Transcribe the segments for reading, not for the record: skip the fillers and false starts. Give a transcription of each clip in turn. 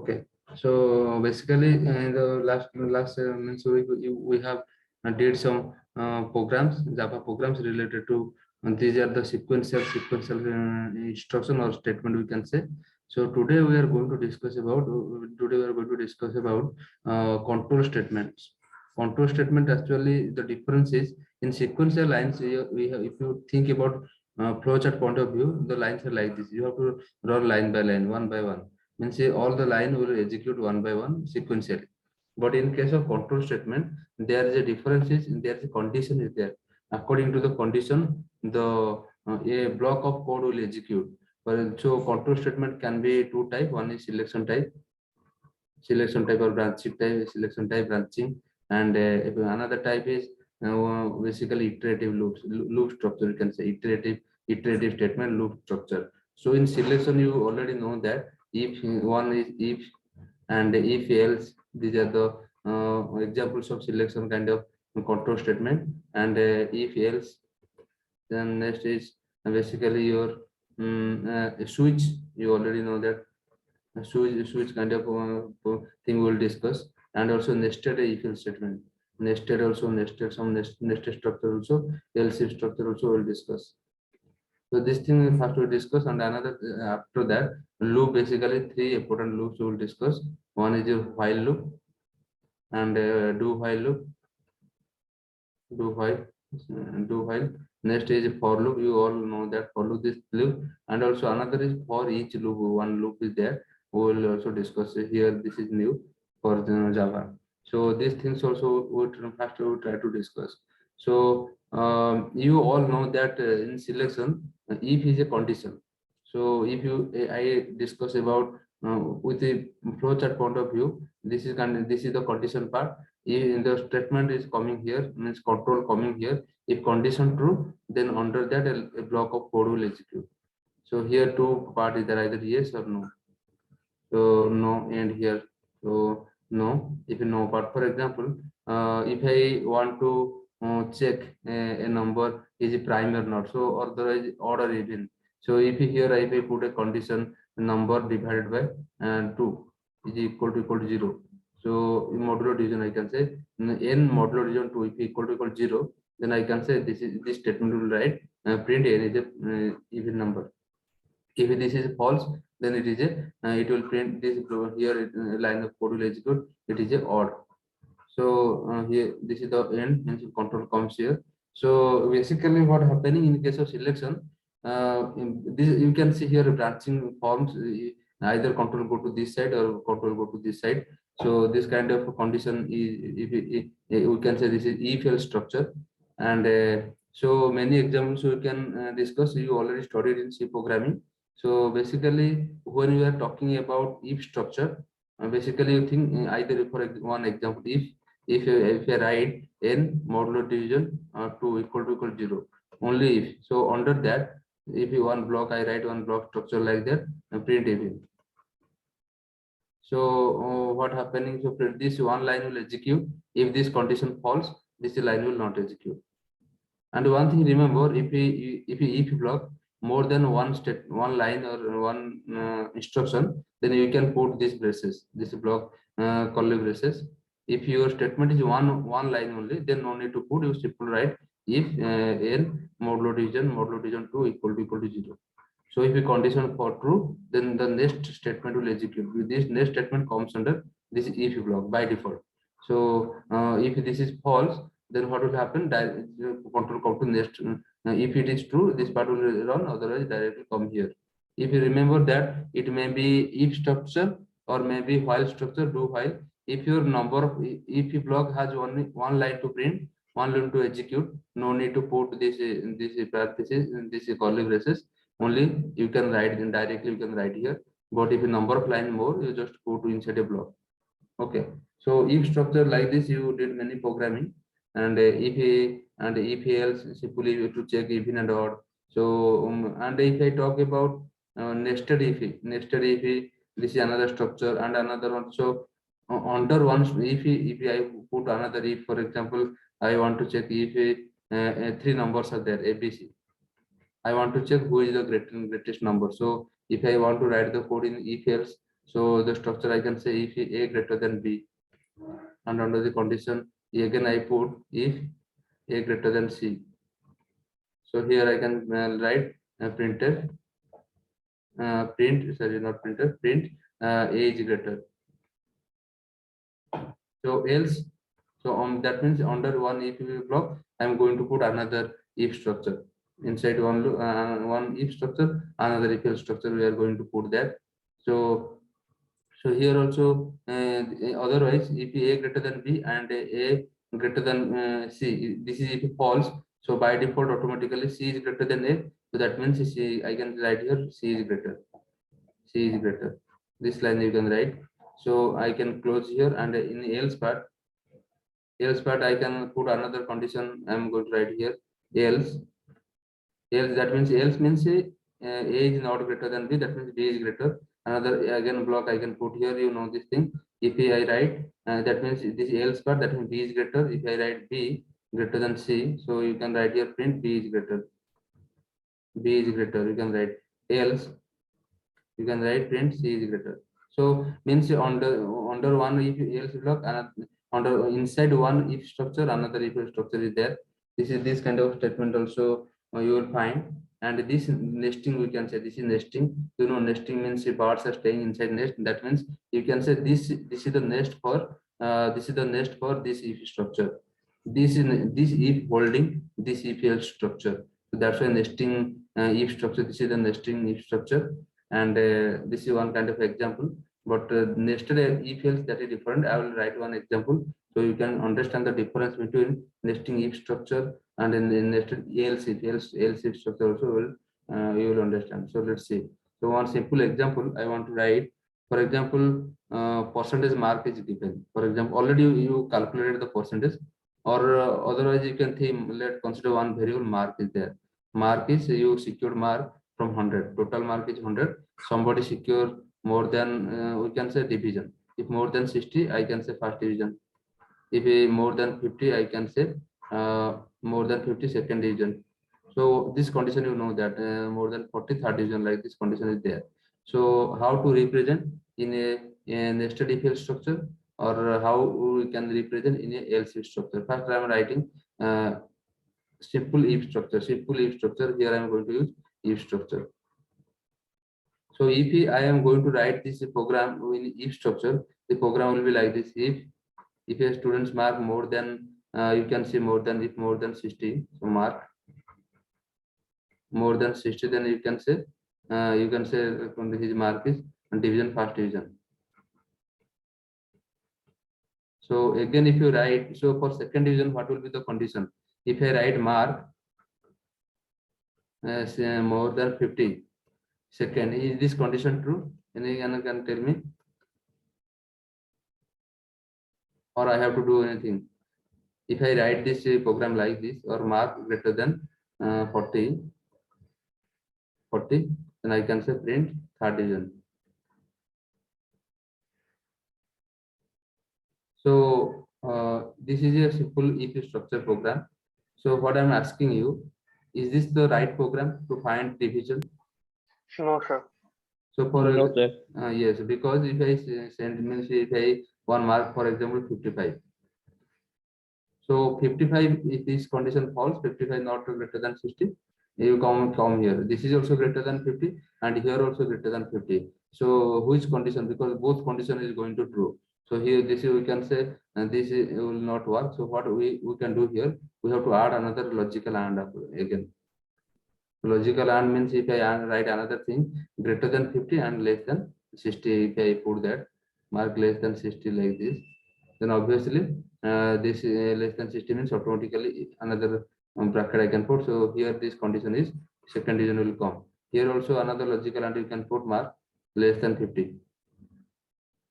Okay, so basically, the last means we have did some programs, Java programs related to these are the sequential instruction or statement we can say. So today we are going to discuss about control statements. Control statement, actually the difference is in sequential lines. We have, if you think about flowchart point of view, the lines are like this. You have to run line by line, one by one, means all the line will execute one by one sequentially. But in case of control statement, there is a difference, is there is a condition is there. According to the condition, the a block of code will execute. But so control statement can be two type. One is selection type or branching type, selection type branching, and if another type is basically iterative loop structure. You can say iterative statement loop structure. So in selection, you already know that if one is if and if else, these are the examples of selection kind of control statement. And if else, then next is basically your switch. You already know that switch kind of thing we'll discuss. And also nested if else statement, nested structure also, else if structure also we'll discuss. So this thing we have to discuss. And another after that, loop, basically three important loops we will discuss. One is your while loop, and do while do while. Next is for loop. You all know that for loop, this loop. And also another is for each loop, one loop is there. We will also discuss here. This is new for Java. So these things also we have to try to discuss. So you all know that in selection, if is a condition. So if you I discuss about with the flowchart point of view, this is the condition part. If the statement is coming here, means control coming here. If condition true, then under that a block of code will execute. So here two part is there, either yes or no. So no, and here so no. If no part, for example, if I want to check a number is prime or not, so otherwise odd or even. So if here I put a condition, number divided by 2 is equal to 0. So in modulo division, I can say n modulo division 2 if equal to 0, then I can say this statement will write print n is a even number. If this is false, then it is a it will print this here line of code will execute. It is a odd. So here this is the end, means control comes here. So basically, what happening in case of selection, this you can see here branching forms. Either control go to this side or control go to this side. So this kind of condition is, if we can say this is if else structure. And so many examples we can discuss. You already studied in C programming. So basically, when we are talking about if structure, basically you think either, for one example, if I write n modulo division 2 equal to 0, only if. So under that, if you one block, I write one block structure like that and print even. So what happening? So this one line will execute. If this condition false, this line will not execute. And one thing remember, if you block more than one line or one instruction, then you can put these braces, this block curly braces. If your statement is one line only, then no need to put. You simply write if n modulo division 2 equal to 0. So if a condition for true, then the next statement will execute. This next statement comes under this if block by default. So if this is false, then what will happen? Control come to next. If it is true, this part will run. Otherwise, directly come here. If you remember that, it may be if structure or maybe while structure, do while. If your number of if block has only one line to print, one line to execute, no need to put this parenthesis, this curly braces. Only you can write directly. You can write here. But if a number of line more, you just go to inside a block. Okay. So if structure like this, you did many programming. And if else, simply you have to check even and odd. So and if I talk about nested if, this is another structure and another one. So under one if I put another if, for example, I want to check if three numbers are there, ABC. I want to check who is the greatest number. So if I want to write the code in if else, So the structure I can say if A greater than B, and under the condition again I put if A greater than C. So here I can write printed print, sorry, not printer, print A is greater. So else, so on that means under one if block, I'm going to put another if structure inside one if structure, another if else structure. We are going to put that. So here also, otherwise, if A greater than B and A greater than C, this is if false. So by default, automatically C is greater than A. So that means C, I can write here C is greater. C is greater. This line you can write. So I can close here, and in else part I can put another condition. I'm going to write here else. That means A is not greater than B. That means B is greater. Another again block I can put here. You know this thing. If I write that means this else part, that means B is greater. If I write B greater than C, so you can write here print B is greater. B is greater. You can write else. You can write print C is greater. So means under one if else block, and under inside one if structure, another if structure is there. This kind of statement also you will find. And this nesting, we can say this is nesting. You know, nesting means if birds are staying inside nest. That means you can say this is the nest for this if structure. This if holding this if else structure. So that's why nesting if structure. This is the nesting if structure. And this is one kind of example, but nested if else, that is different. I will write one example so you can understand the difference between nesting if structure and in nested else if structure also will you will understand. So let's see. So one simple example I want to write. For example, percentage mark is given. For example, already you calculated the percentage, or otherwise you can think, let's consider one variable mark is there. Mark is you secured mark from 100. Total mark is 100. Somebody secure more than we can say division. If more than 60, I can say first division. If more than 50, I can say more than 50 second division. So this condition, you know that more than 40 third division, like this condition is there. So how to represent in a nested if else structure, or how we can represent in a else if structure. First I am writing simple if structure. Simple if structure, here I am going to use if structure. So if I am going to write this program in if structure, the program will be like this. If a student's mark more than you can see more than, if more than 60, so mark more than 60, then you can say his mark is division first division. So again, if you write, so for second division, what will be the condition? If I write mark say more than 50 second, is this condition true? Anyone can tell me? Or I have to do anything? If I write this program like this, or mark greater than 40, then I can say print third division. So this is a simple if structure program. So what I'm asking you, is this the right program to find division? No, sir. So for No, sir. yes, because if I send means if I one mark, for example 55. So 55, if this condition false, 55 not greater than 60, you come here. This is also greater than 50, and here also greater than 50. So which condition? Because both condition is going to true. So here this is, we can say this will not work. So what we can do here, we have to add another logical and again. Logical and means if I write another thing greater than 50 and less than 60, if I put that mark less than 60 like this, then obviously this less than 60 means automatically another bracket I can put. So here this condition is second division will come. Here also another logical and you can put mark less than 50.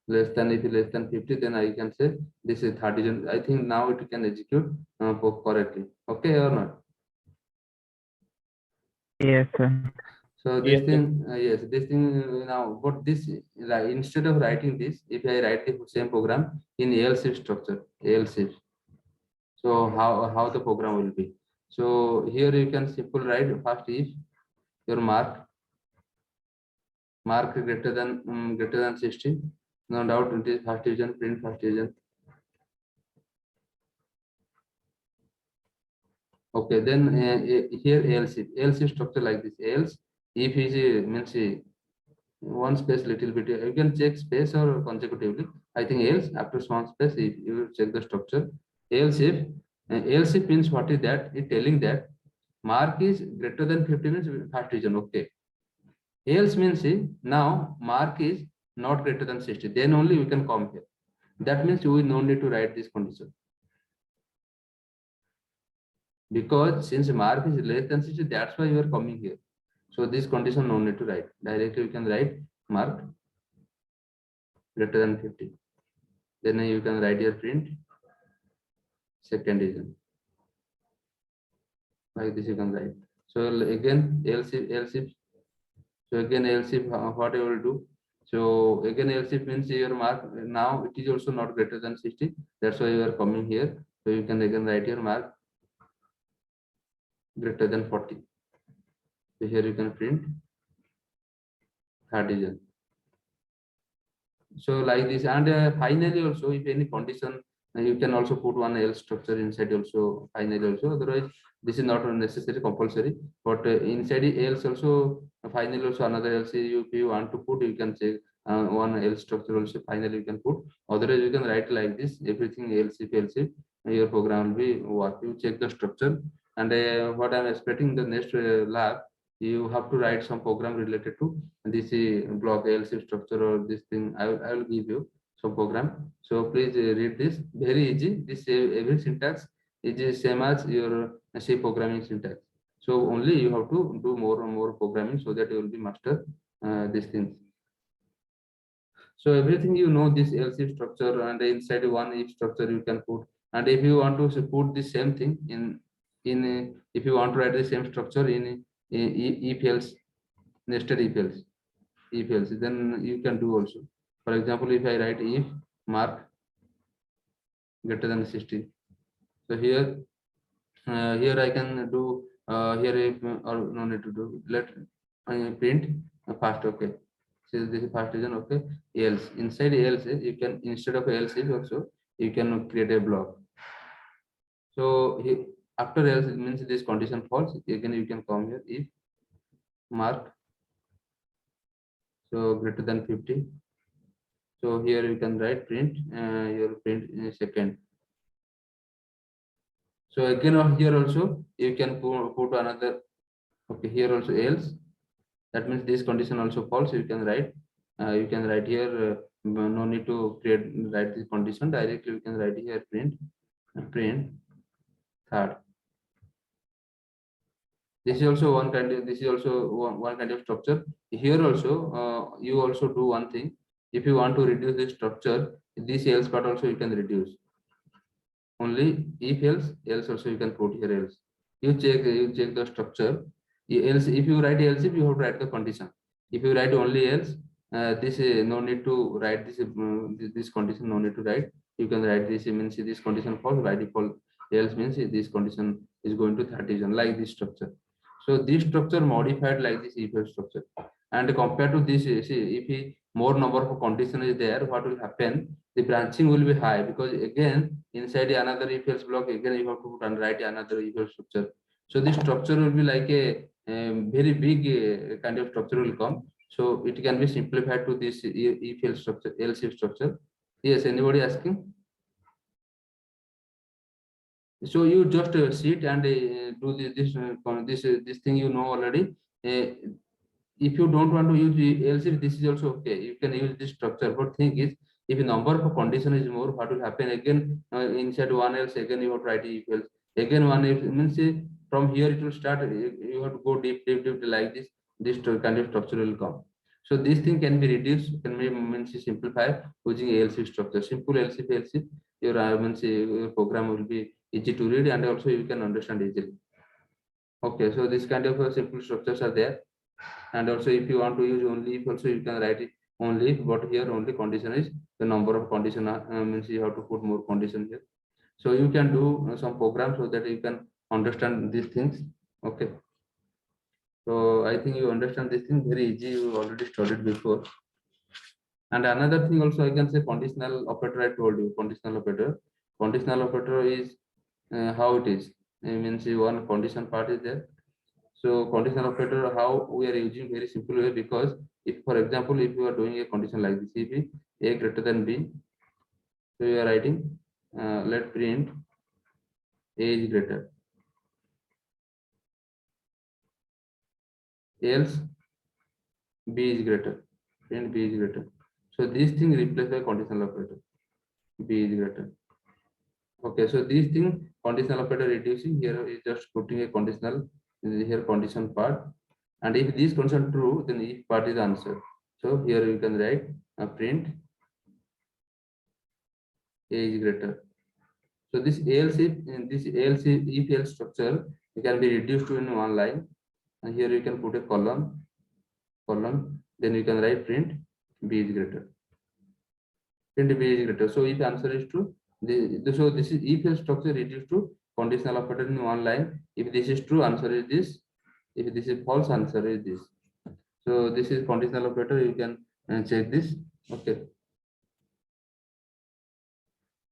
Less than, if less than 50, then I can say this is third division. I think now it can execute correctly. Okay or not? Yes, sir. So this thing, yes, this thing now, but this instead of writing this, if I write the same program in else if structure, else if, so how the program will be? So here you can simple write first if your mark mark greater than 60. No doubt it is first division, print first division. Okay, then here else structure like this. Else if is means one space little bit, you can check space or consecutively. I think else after small space, if you check the structure, else if means what is that? It telling that mark is greater than 50 means first division. Okay, else means now mark is not greater than 60, then only we can come here. That means we no need to write this condition, because since mark is less than 60, that's why you are coming here. So this condition no need to write. Directly you can write mark greater than 50. Then you can write your print second division. Like this you can write. So again else if so again else if what you will do. So again else if means your mark now it is also not greater than 60. That's why you are coming here. So you can again write your mark greater than 40. So here you can print third division. So like this, and finally also if any condition, you can also put one else structure inside also finally also. Otherwise this is not necessary compulsory, but inside else also finally also another else if you want to put, you can check one else structure also finally you can put. Otherwise you can write like this, everything else if your program will be work. You check the structure, and what I'm expecting the next lab, you have to write some program related to this block else structure or this thing. I will give you some program. So please read this, very easy. This every syntax is same as your C programming syntax. So only you have to do more and more programming so that you will be master these things. So everything you know this else if structure, and inside one if structure you can put. And if you want to put the same thing in if you want to write the same structure in if else, nested if else, then you can do also. For example, if I write if mark greater than 60, so here I can do here if or no need to do, let print fast. Okay, so this is fast division. Okay, else inside else you can, instead of else if also you can create a block. So after else it means this condition false, again you can come here if mark so greater than 50. So here you can write print your print in a second. So again here also you can put another. Okay, here also else. That means this condition also false. You can write. You can write here. No need to write this condition directly. You can write here print third. This is also one kind of. This is also one kind of structure. Here also you also do one thing. If you want to reduce this structure, this else part also you can reduce. Only if else also you can put here else. You check the structure. Else if you write else, if you have to write the condition. If you write only else, this no need to write this condition, no need to write. You can write this means this condition false, by default else means this condition is going to 30, like this structure. So this structure modified like this if else structure, and compared to this, see if more number of condition is there, what will happen? The branching will be high, because again inside another if else block, again you have to put and write another if else structure. So this structure will be like a very big kind of structure will come. So it can be simplified to this if else structure, else if structure. Yes, anybody asking? So you just sit and do this thing you know already. If you don't want to use else if, this is also okay, you can use this structure. But thing is, if the number of condition is more, what will happen? Again inside one else, again you have to write if else, again one if means from here it will start. You have to go deep like this kind of structure will come. So this thing can be reduced, can be means simplify using else if structure. Simple else if your means your program will be easy to read, and also you can understand easily. Okay, so this kind of simple structures are there. And also if you want to use only if also, you can write it only if, but here only condition is the number of condition means you have to put more condition here. So you can do some program so that you can understand these things. Okay. So I think you understand this thing very easy. You already studied before. And another thing also I can say conditional operator. I told you conditional operator. Conditional operator is how it is. It means one condition part is there. So conditional operator, how we are using very simple way, because if, for example, if you are doing a condition like this, if a greater than b, so you are writing let print a is greater, else b is greater, print b is greater. So this thing replaced by conditional operator, b is greater. Okay, so these thing conditional operator reducing here is just putting a conditional here condition part, and if this condition true, then if part is answer. So here you can write print a is greater. So this else if else structure, it can be reduced to in one line, and here you can put a column, then you can write print b is greater. Print b is greater. So if answer is true, so this is if else structure reduced to conditional operator in one line. If this is true, answer is this. If this is false, answer is this. So this is conditional operator. You can check this. Okay.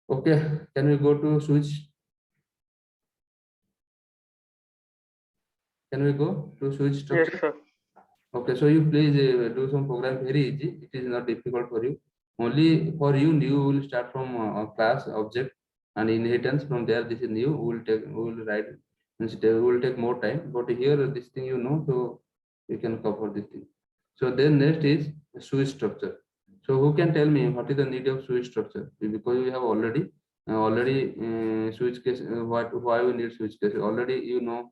Okay. Can we go to switch? Can we go to switch Yes, structure? sir. Okay, so you please do some program very easy. It is not difficult for you. Only for you, new will start from class object and inheritance. From there, this is new. We will write. Instead, we will take more time. But here, this thing you know, so you can cover this thing. So then next is switch structure. So who can tell me what is the need of switch structure? Because we have already switch case. Why we need switch case? Already you know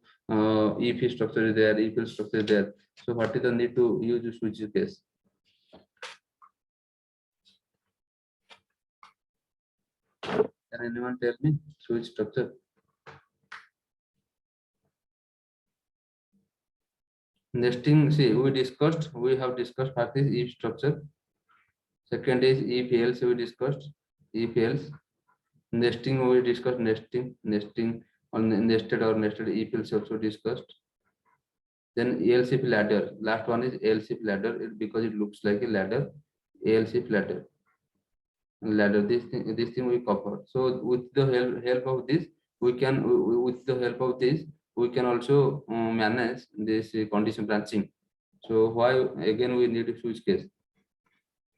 if structure is there, if structure is there. So what is the need to use the switch case? Can anyone tell me switch structure? Nesting, see, we have discussed what is if structure. Second is if else we discussed, if else. Nesting we discussed nesting on nested or nested if else also discussed. Then else if ladder. Last one is else if ladder because it looks like a ladder. Else if ladder. This thing we cover. So with the help of this, we can with the help of this we can also manage this condition branching. So why again we need a switch case?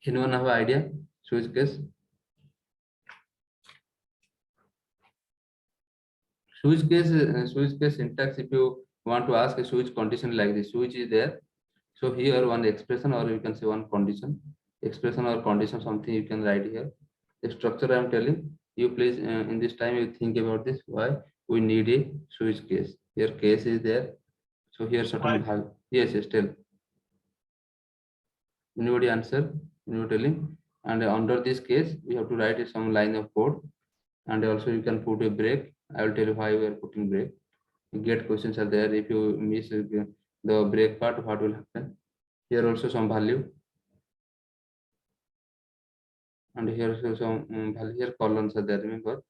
Anyone have an idea? Switch case. Switch case syntax. If you want to ask a switch condition like this, switch is there. So here one expression or you can say one condition, expression or condition, something you can write here. The structure I am telling you, please in this time you think about this. Why we need a switch case? Here case is there. So here certain value. Yes, yes, tell. Anybody answer? Anybody telling? And under this case, we have to write some line of code, and also you can put a break. I will tell you why we are putting break. Get questions are there. If you miss the break part, what will happen? Here also some value, and here also some value. Here columns are there. Remember,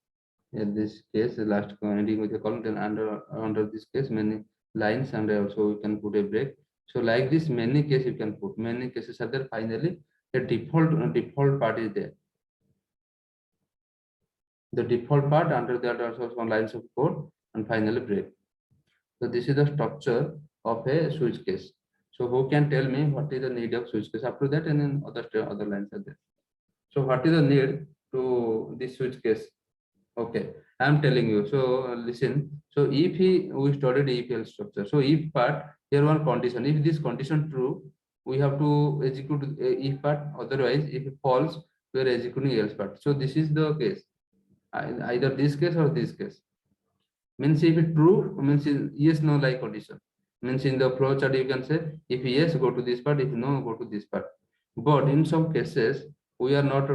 in this case, the last ending with a column. Then under this case, many lines, and also you can put a break. So like this, many cases you can put. Many cases are there. Finally, the default part is there. The default part, under that also some lines of code, and finally break. So this is the structure of a switch case. So who can tell me what is the need of switch case? After that, and then other lines are there. So what is the need to this switch case? Okay, I am telling you. So listen. So if we studied if else structure. So if part, here one condition. If this condition true, we have to execute if part. Otherwise, if it false, we are executing else part. So this is the case. Either this case or this case. Means if it true, means yes no like condition. Means in the flow chart you can say if yes go to this part, if no go to this part. But in some cases we are not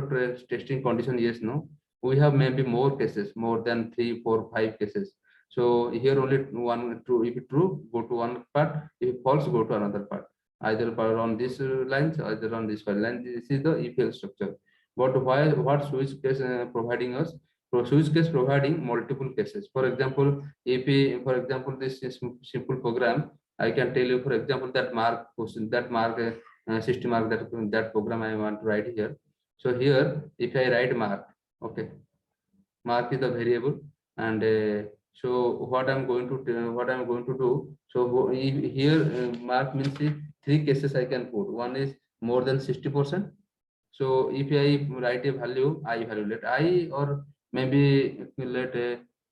testing condition yes no. We have maybe more cases, more than 3, 4, 5 cases. So here only one true. If it true, go to one part. If false, go to another part. Either part on this lines, either on this line. This is the if else structure. But why? What switch case providing us? So switch case providing multiple cases. For example, if for example this is simple program, I can tell you, for example, that mark question, that mark 60 mark, that program I want to write here. So here, if I write mark, okay, mark is the variable, and so what I'm going to do. So here mark means three cases I can put. One is more than 60%. So if I write a value, I value, let I, or maybe let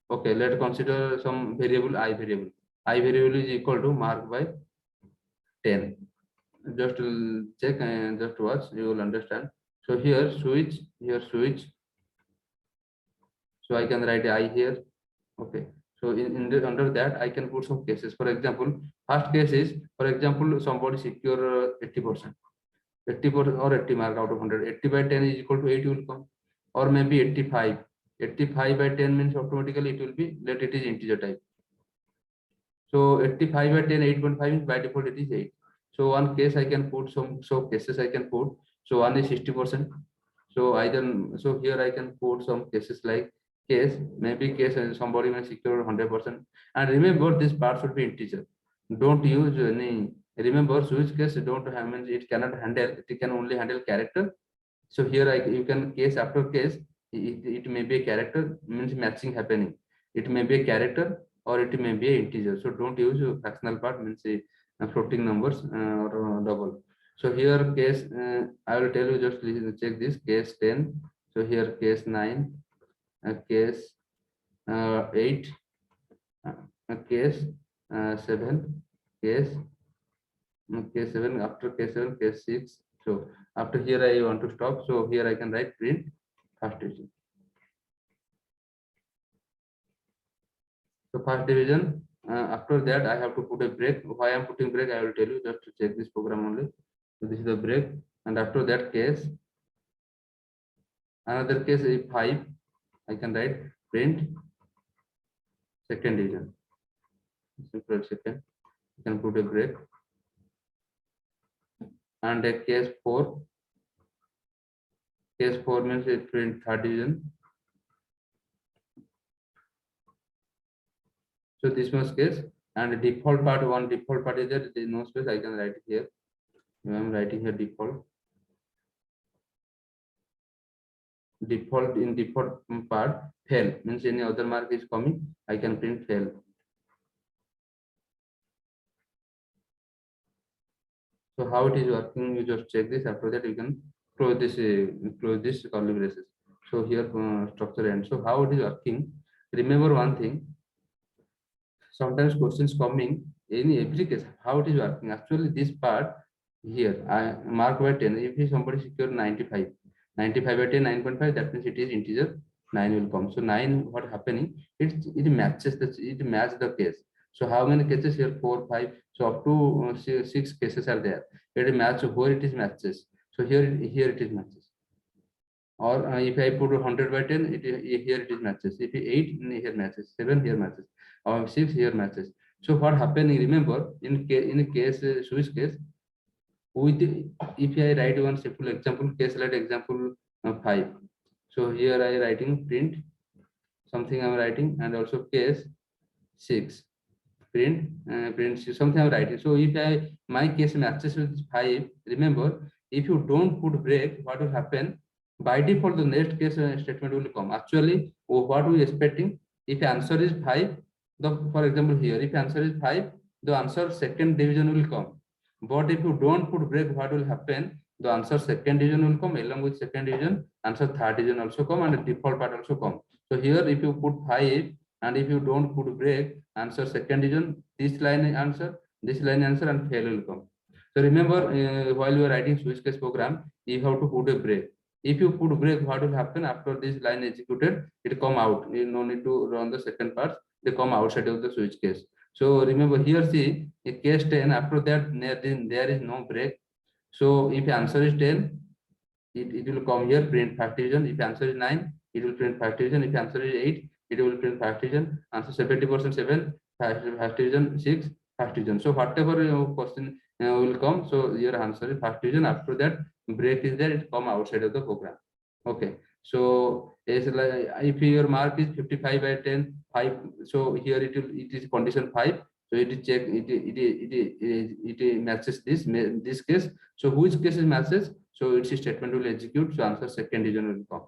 okay, let consider some variable I variable. I variable is equal to mark by 10. Just check and just watch, you will understand. So here switch, here switch. So I can write I here. Okay. So under that I can put some cases. For example, first case is, for example, somebody secure 80%. 80% or 80 mark out of 100. 80 by 10 is equal to 8 will come, or maybe 85. 85 by 10 means automatically it will be, let it is integer type. So 85 by 10, 8.5 is by default it is 8. So one case I can put some, so cases I can put. So one is 60%. So so here I can put some cases like case, maybe case and somebody may secure 100%. And remember, this part should be integer. Don't use any, remember switch case don't have, means it cannot handle, it can only handle character. So here you can case after case, it may be a character, means matching happening. It may be a character or it may be an integer. So don't use fractional part, means floating numbers or double. So here case, I will tell you, just check this case 10. So here case 9, case 8, case 7, case 7, after case 7, case 6. So after here I want to stop. So here I can write print first division. So first division. After that I have to put a break. Why I am putting break, I will tell you, just to check this program only. So this is the break, and after that case, another case is 5. I can write print second division. Simple second. You can put a break, and a case 4. Case 4 means it print third division. So this was case, and the default part, one default part is that there is no space. I can write here. I am writing here default. Default, in default part, fail means any other mark is coming, I can print fail. So how it is working, you just check this. After that you can close this curly braces. So here structure ends. So how it is working, remember one thing, sometimes questions coming in every case, how it is working. Actually this part here I mark by 10. If somebody secure 95 by 10, 9.5, that means it is integer, 9 will come. So 9, what happening, it matches the case. So how many cases here? 4, 5. So up to 6 cases are there. It match where it is matches. So here it is matches. Or if I put 100 by 10, here it is matches. If 8, here matches. 7 here matches. Or 6 here matches. So what happening? Remember, in case switch case, with if I write one simple example case, like example 5. So here I writing print something I am writing, and also case 6 print something I am writing. So if my case matches with 5, remember, if you don't put break, what will happen? By default, the next case statement will come. Actually, what we expecting, if answer is 5, for example here, if answer is 5, the answer second division will come. But if you don't put break, what will happen? The answer second division will come, along with second division, answer third division also come, and the default part also come. So here, if you put 5, and if you don't put break, answer second division, this line answer, and fail will come. So remember, while you are writing switch case program, you have to put a break. If you put break, what will happen? After this line executed, it come out. You no need to run the second part. They come outside of the switch case. So remember here, see, in case 10, after that there is no break. So if answer is 10, it will come here, print first division. If answer is 9, it will print first division. If answer is 8, it will print first division. Answer 70%, 7, first division, 6, first division. So whatever question will come, so your answer is first division. After that, break is there, it come outside of the program. Okay. So like if your mark is 55 by 10, 5, so here it is condition 5. So it check it matches this case. So which case is matches? So its statement will execute. So answer second region will come.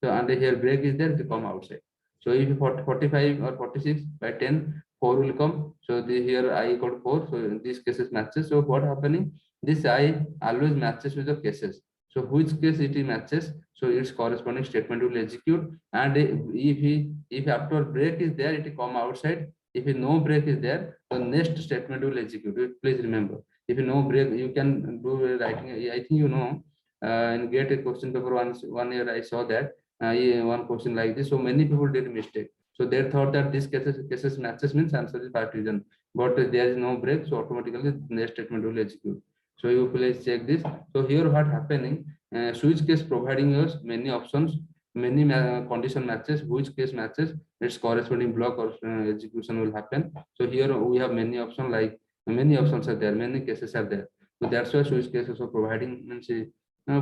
So and here break is there, they come outside. So if 45 or 46 by 10, 4 will come. So here I got 4. So these cases matches. So what happening? This I always matches with the cases. So which case it matches? So its corresponding statement will execute. And if after break is there, it will come outside. If no break is there, the next statement will execute. Please remember. If no break, you can do writing. I think you know. And get a question paper once 1 year I saw that one question like this. So many people did mistake. So they thought that this cases matches means answer is part reason, but there is no break, so automatically next statement will execute. So you please check this. So here what happening? Switch case providing us many options, many condition matches. Which case matches? Its corresponding block or execution will happen. So here we have many options, like many options are there, many cases are there. So that's why switch cases are providing means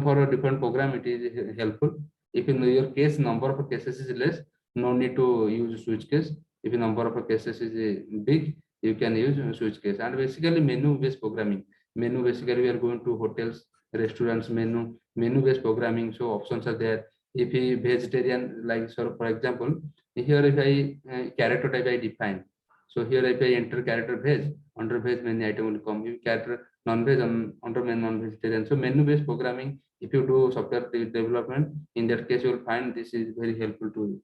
for a different program it is helpful. If in your case number of cases is less, no need to use switch case. If the number of cases is big, you can use switch case. And basically menu based programming. Menu basically we are going to hotels, restaurants, menu based programming. So options are there. If he vegetarian, like so for example, here if I character type I define. So here if I enter character veg, under veg many item will come. If character non-veg under non-vegetarian. So menu based programming, if you do software development, in that case you will find this is very helpful to you.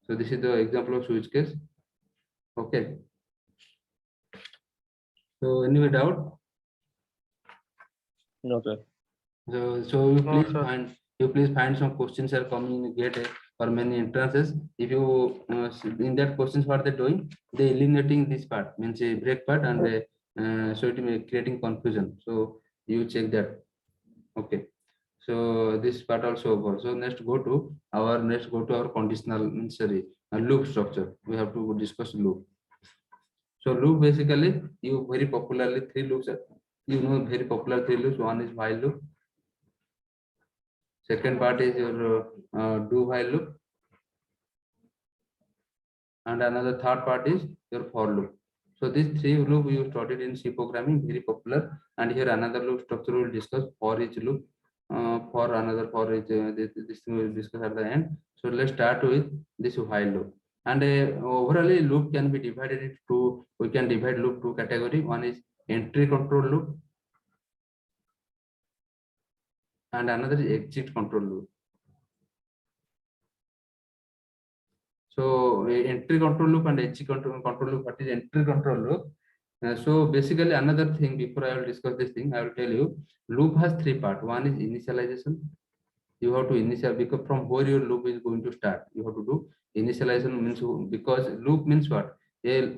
So this is the example of switch case. Okay. So any doubt? No, sir. So you No, please sir. find some questions are coming in GATE for many entrances. If you in that questions what they're doing, they eliminating this part means a break part, and so it may creating confusion. So you check that. Okay. So this part also over. So next go to our conditional means sorry loop structure. We have to discuss loop. So loop basically you very popularly three loops. You know very popular three loops. One is while loop. Second part is your do while loop, and another third part is your for loop. So these three loop you studied in C programming, very popular. And here another loop structure we will discuss for each loop. For another for each this thing we will discuss at the end. So let's start with this while loop. And overall loop can be divided into two. We can divide loop two category. One is entry control loop, and another is exit control loop. So entry control loop and exit control loop. What is entry control loop? So basically another thing before I will discuss this thing, I will tell you loop has three parts. One is initialization. You have to initial because from where your loop is going to start. You have to do initialization means because loop means what? Here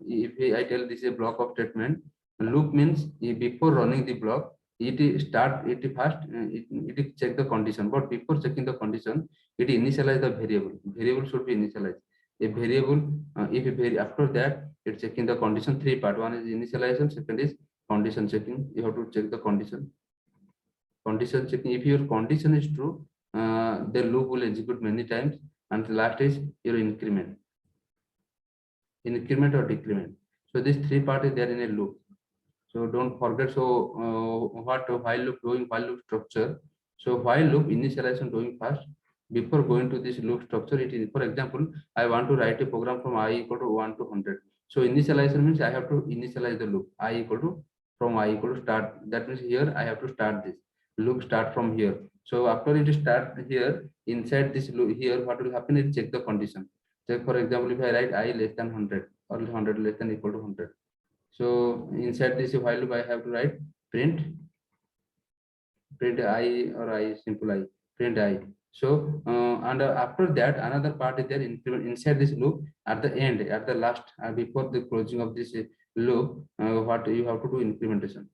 if I tell this is a block of statement, loop means before running the block, it first it check the condition, but before checking the condition, it initialize the variable. Variable should be initialized. A variable after that it checking the condition. Three part. One is initialization, second is condition checking. You have to check the condition checking. If your condition is true, the loop will execute many times. And the last is your increment or decrement. So these three parts is there in a loop. So don't forget. So what while loop doing, while loop structure. So while loop initialization doing first before going to this loop structure. It is, for example, I want to write a program from I equal to 1 to 100. So initialization means I have to initialize the loop I equal to from I equal to start. That means here I have to start this loop start from here. So after it start here inside this loop, here what will happen is check the condition. Check, for example, if I write I less than 100 or 100 less than equal to 100. So inside this while loop I have to write print I or I simple I print I. So and after that another part is there inside this loop at the end, at the last before the closing of this loop, what you have to do incrementation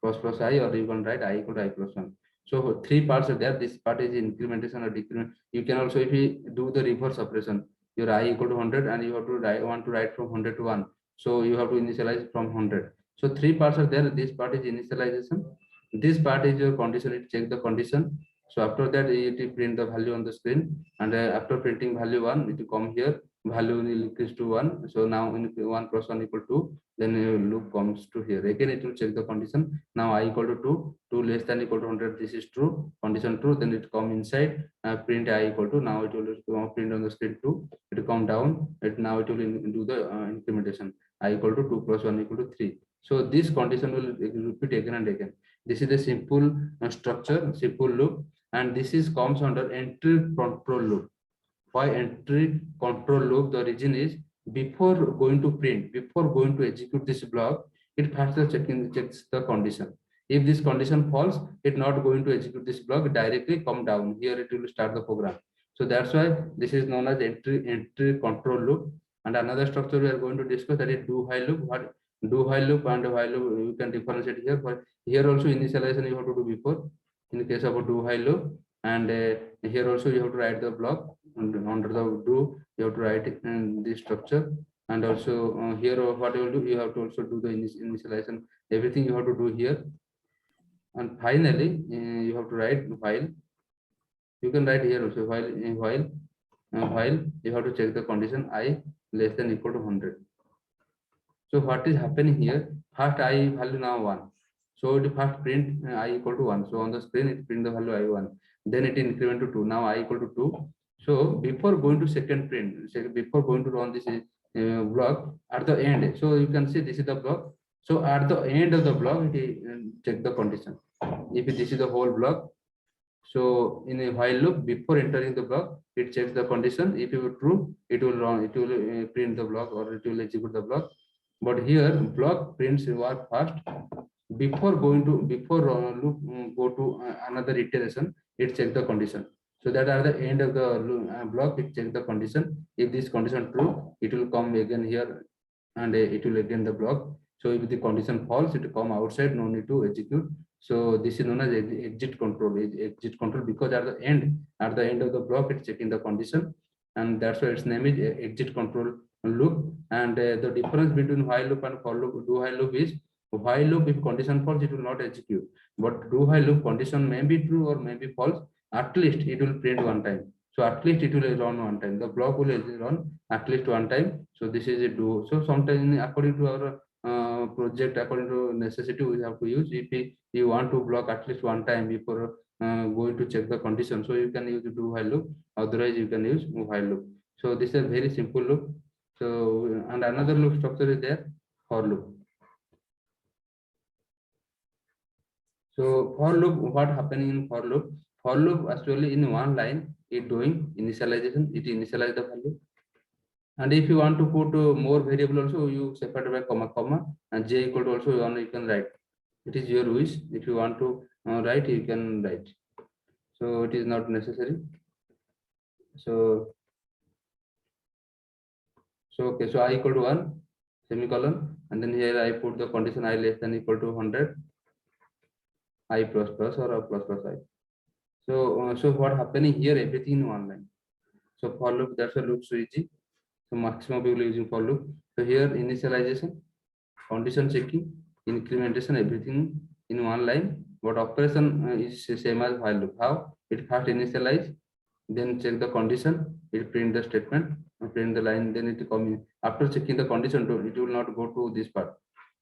plus I, or you can write I equal to I plus 1. So three parts are there. This part is incrementation or decrement. You can also, if you do the reverse operation, your I equal to 100 and you have to want to write from 100 to 1. So you have to initialize from 100. So three parts are there. This part is initialization. This part is your condition. It check the condition. So after that, it will print the value on the screen, and after printing value 1, it will come here, value will increase to 1. So now in 1 plus 1 equal to, then loop comes to here. Again, it will check the condition. Now I equal to 2, 2 less than equal to 100. This is true, condition true. Then it come inside, print I equal to. Now it will print on the screen 2. It will come down. Now it will do the implementation. I equal to 2 plus 1 equal to 3. So this condition will repeat again and again. This is a simple structure, simple loop, and this is comes under entry control loop. Why entry control loop? The reason is, before going to print, before going to execute this block, it first checks the condition. If this condition false, it not going to execute this block, directly come down here, it will start the program. So that's why this is known as entry control loop. And another structure we are going to discuss, that is do while loop. What do while loop and while loop you can differentiate here. But here also initialization you have to do before in the case of a do while loop, and here also you have to write the block under the do, you have to write in this structure. And also here what you will do, you have to also do the initialization, everything you have to do here. And finally you have to write while. You can write here also while you have to check the condition I less than equal to 100. So what is happening here? First I value now 1. So it first print I equal to 1. So on the screen it print the value I1. Then it increment to 2. Now I equal to 2. So before going to second print, before going to run this block at the end, so you can see this is the block. So at the end of the block, it check the condition. If this is the whole block, so in a while loop, before entering the block, it checks the condition. If it is true, it will run, it will print the block, or it will execute the block. But here block prints work fast. Before going to loop go to another iteration, it checks the condition. So that at the end of the block, it checks the condition. If this condition true, it will come again here, and it will again the block. So if the condition false, it will come outside, no need to execute. So this is known as exit control. Exit control, because at the end of the block, it's checking the condition, and that's why its name is exit control loop. And the difference between while loop and for loop, do while loop is, while loop, if condition false, it will not execute. But do while loop, condition may be true or may be false, at least it will print one time. So at least it will run one time. The block will run at least one time. So this is a do. So sometimes according to our project, according to necessity, we have to use. If you want to block at least one time before going to check the condition, so you can use do while loop. Otherwise, you can use while loop. So this is a very simple loop. So and another loop structure is there, for loop. So for loop, what happening in for loop? For loop actually in one line, it doing initialization, it initialize the value. And if you want to put more variable also, you separate by comma, and j equal to also one you can write. It is your wish. If you want to write, you can write. So it is not necessary. So okay, so I equal to 1 semicolon, and then here I put the condition I less than equal to 100, I plus plus or a plus plus I. So what happening here? Everything in one line. So for loop, that's a loop so easy. So maximum people using for loop. So here initialization, condition checking, incrementation, everything in one line. But operation is same as while loop. How? It first initialize, then check the condition, it print the statement, print the line, then it come in. After checking the condition, it will not go to this part.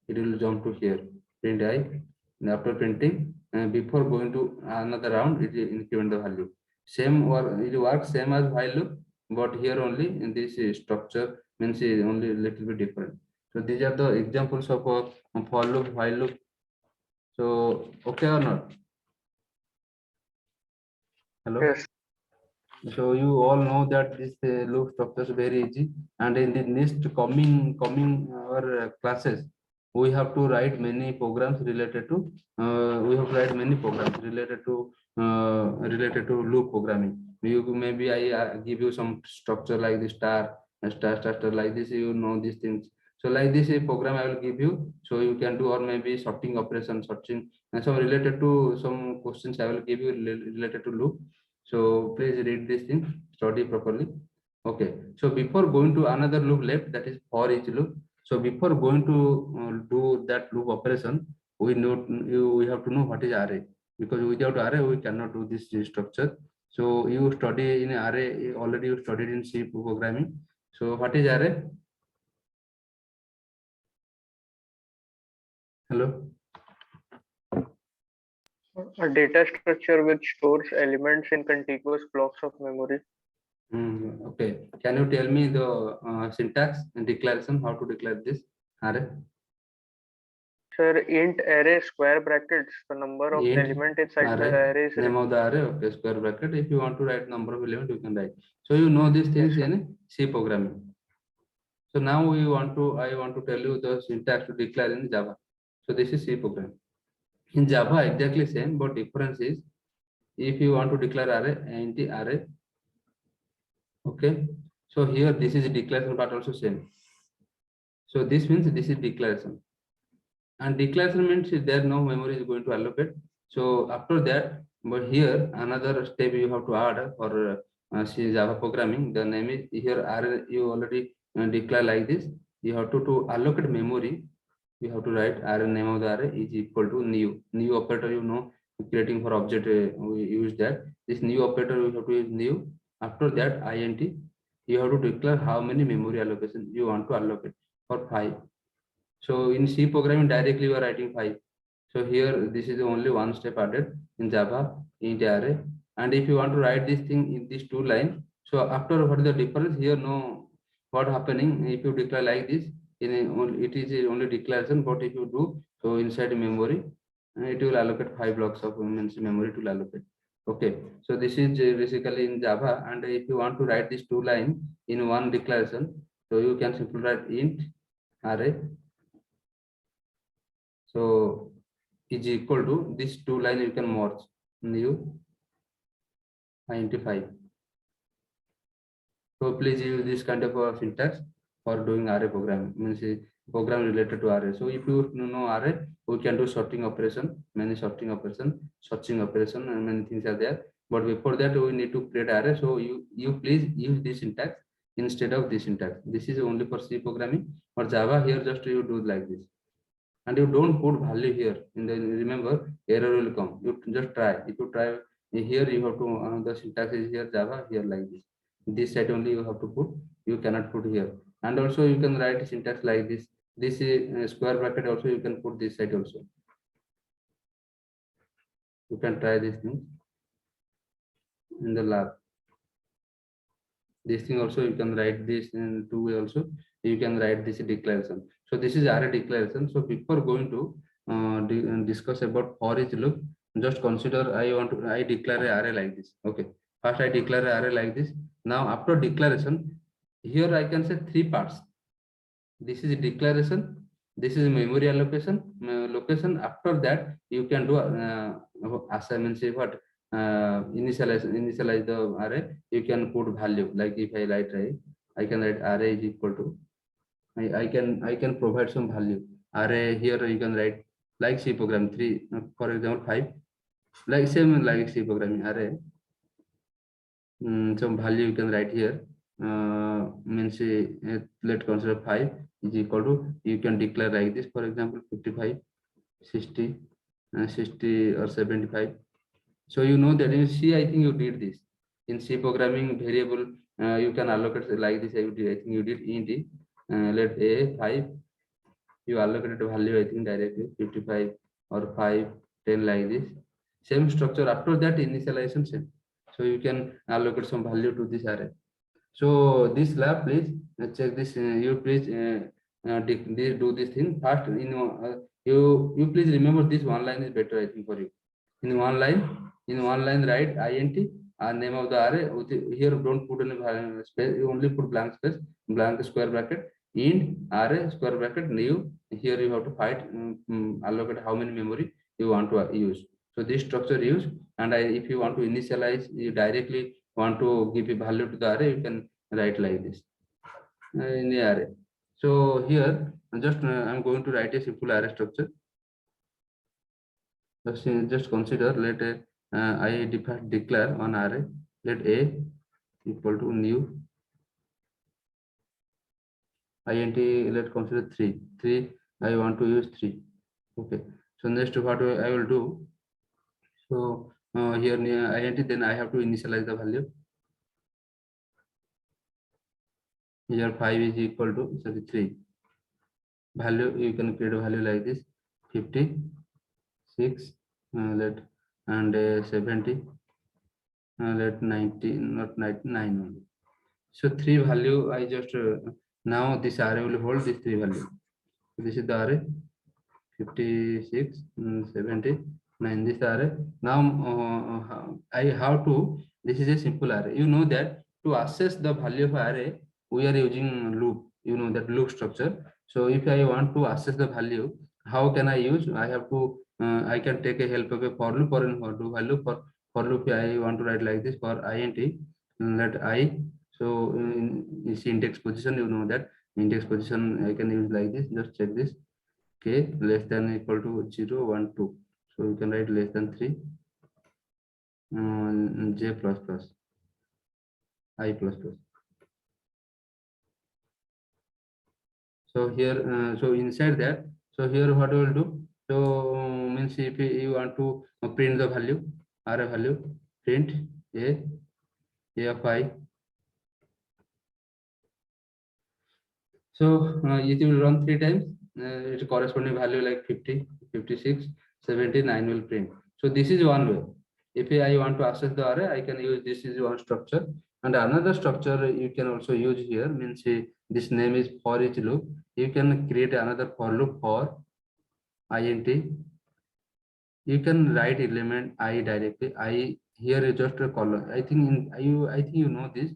It will jump to here, print I. And after printing, before going to another round, it will increment the value. Same, or it works same as while loop, but here only in this structure means only a little bit different. So these are the examples of for loop, while loop. So okay or not? Hello. Yes. So you all know that this loop structure is very easy, and in the next coming our classes, we have to write many programs related to related to loop programming. Maybe I give you some structure like the star like this. You know these things. So like this a program I will give you, so you can do, or maybe sorting operation, searching, and some related to some questions I will give you related to loop. So please read this thing, study properly. Okay. So before going to another loop left, that is for each loop. So before going to do that loop operation, we have to know what is array. because without array we cannot do this structure. So you study in array already, you studied in C programming. So what is array? Hello. A data structure which stores elements in contiguous blocks of memory. Okay. Can you tell me the syntax and declaration, how to declare this array? Sir, int array square brackets, the number of Int element inside the array, array is name of the array, okay, square bracket. If you want to write number of element, you can write. So you know these yes, things sir. in C programming. So now I want to tell you the syntax to declare in Java. So this is C program. In Java, exactly same, but difference is if you want to declare array, int array, okay. So here this is declaration part also same. So this means this is declaration. And declaration means there no memory is going to allocate. So after that, but here another step you have to add for C Java programming. The name is here array. You already declare like this. You have to allocate memory. You have to write array name of the array is equal to new operator. You know, creating for object we use that. This new operator we have to use new. After that int, you have to declare how many memory allocation you want to allocate for 5. So in C programming directly you are writing 5. So here this is only one step added in Java int array. And if you want to write this thing in these two lines, so after what is the difference here? No, what happening if you declare like this? It is only declaration. But if you do so inside memory, it will allocate 5 blocks of memory to allocate. Okay, so this is basically in Java. And if you want to write these two lines in one declaration, so you can simply write int array. So is equal to this two line you can merge new identify. So please use this kind of syntax for doing array programming, means program related to array. So if you know array, we can do sorting operation, many sorting operation, searching operation, and many things are there. But before that, we need to create array. So you please use this syntax instead of this syntax. This is only for C programming. For Java, here just you do like this. And you don't put value here in the, remember, error will come. You just try. If you try here, you have to the syntax is here Java, here like this side only you have to put, you cannot put here. And also you can write syntax like this is square bracket also you can put this side also. You can try this thing in the lab. This thing also you can write this in two way also. You can write this declaration. So this is array declaration. So before going to discuss about for each loop, just consider I declare a array like this. Okay, first I declare a array like this. Now after declaration, here I can say three parts. This is declaration, this is memory allocation location. After that you can do assignment, say what initialize the array. You can put value, like if I write I can write array is equal to I can provide some value array. Here you can write like C program 3 for example 5, like same like C programming array. Some value you can write here, means let's consider 5 is equal to, you can declare like this, for example 55, 60, 60 or 75. So you know that in C, I think you did this in C programming variable. You can allocate like this. I think you did int let a 5, you allocated value I think directly 55 or 5, 10 like this. Same structure. After that initialization same. So you can allocate some value to this array. So this lab, please check this. You please do this thing first. You please remember this one line is better I think for you. In one line write int and name of the array. Here don't put any space. You only put blank space, blank square bracket. Int array square bracket new. Here you have to find allocate how many memory you want to use. So this structure use. And if you want to initialize, you directly want to give a value to the array, you can write like this in the array. So here just I'm going to write a simple array structure. Just consider, let I declare one array, let a equal to new int, let consider 3 I want to use 3. Okay, so next what I will do, So here near int, then I have to initialize the value. Here 5 is equal to 3. Value, you can create a value like this: 56, let, and 70, let 90, not 99 only. So 3 value I just now this array will hold this 3 value. So this is the array: 56, 70, 9. This array. Now I have to. This is a simple array. You know that to access the value of array, we are using loop. You know that loop structure. So if I want to access the value, how can I use? I have to. I can take a help of a for loop or in for do value. For loop, I want to write like this: for int, let I. So in this index position, you know that index position I can use like this. Just check this: k less than equal to 0, 1, 2. So you can write less than 3, j plus plus, I plus plus. So here, so inside that, so here what we will do? So means if you want to print the value, array value, print a of I. So it will run 3 times. Its corresponding value like 50, 56, 79 will print. So this is one way. If I want to access the array, I can use this is one structure. And another structure you can also use here means this name is for each loop. You can create another for loop for int. You can write element I directly. I here is just a column. I think you know this.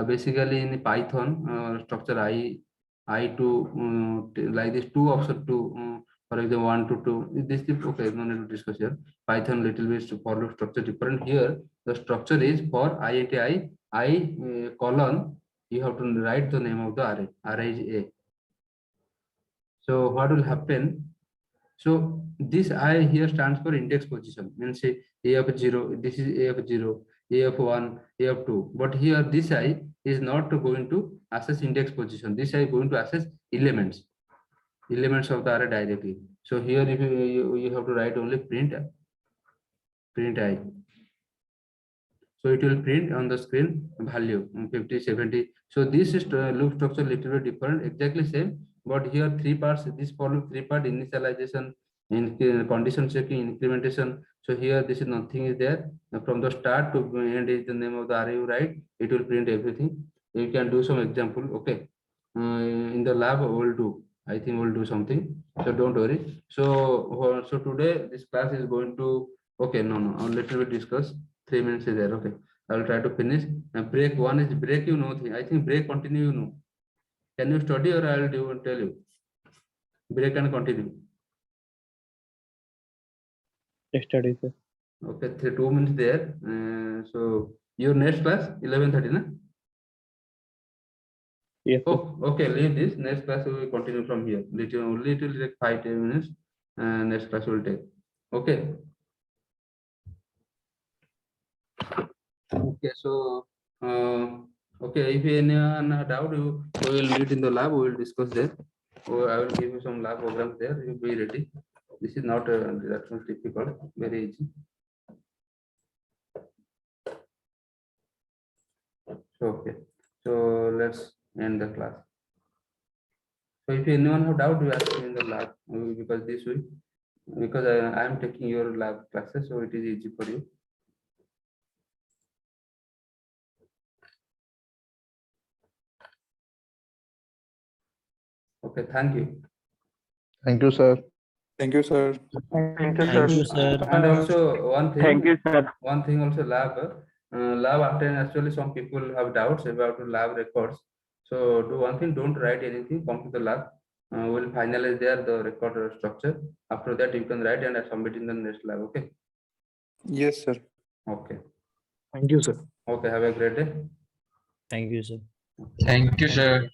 Basically in Python structure I to like this 2 option 2 for example 1 to 2 this is okay, no need to discuss here. Python little bit for loop structure different. Here the structure is for int I colon, you have to write the name of the array is a. So what will happen? So this I here stands for index position, means a of 0, this is a of 0, a of 1, a of 2. But here this I is not going to access index position. This I is going to access elements of the array directly. So here if you have to write only print I. So it will print on the screen value 50, 70. So this is loop structure little bit different, exactly same, but here 3 parts. This for loop 3 part: initialization, in condition checking, incrementation. So here this is nothing is there. From the start to end is the name of the array you write. It will print everything. You can do some example. Okay, in the lab we'll do. I think we'll do something. So don't worry. So today this class is going to. Okay, no. I'll little bit discuss. 3 minutes is there. Okay, I will try to finish. And break 1 is break. You know, I think break continue. You know. Can you study or I will tell you? Break and continue. Study, sir. Okay, 2 minutes there. So your next class 11:30, na? Yes, sir. Oh, okay. Leave this. Next class we will continue from here. Only it will take 5-10 minutes. Next class will take. Okay. Okay. So okay. If anyone have doubt, we will meet in the lab. We will discuss there. Or I will give you some lab programs there. You be ready. This is not that much difficult. Very easy. Okay. So let's end the class. So if anyone have doubt, you ask me in the lab because this week, because I am taking your lab classes, so it is easy for you. Okay, thank you. Thank you, sir. Thank you, sir. Thank you, Thank sir. you, sir. And also one thing. Thank you, sir. One thing also lab. Lab after actually some people have doubts about the lab records. So do one thing. Don't write anything. Come to the lab. We'll finalize there the record structure. After that, you can write and submit in the next lab. Okay. Yes, sir. Okay. Thank you, sir. Okay. Have a great day. Thank you, sir. Thank you, sir.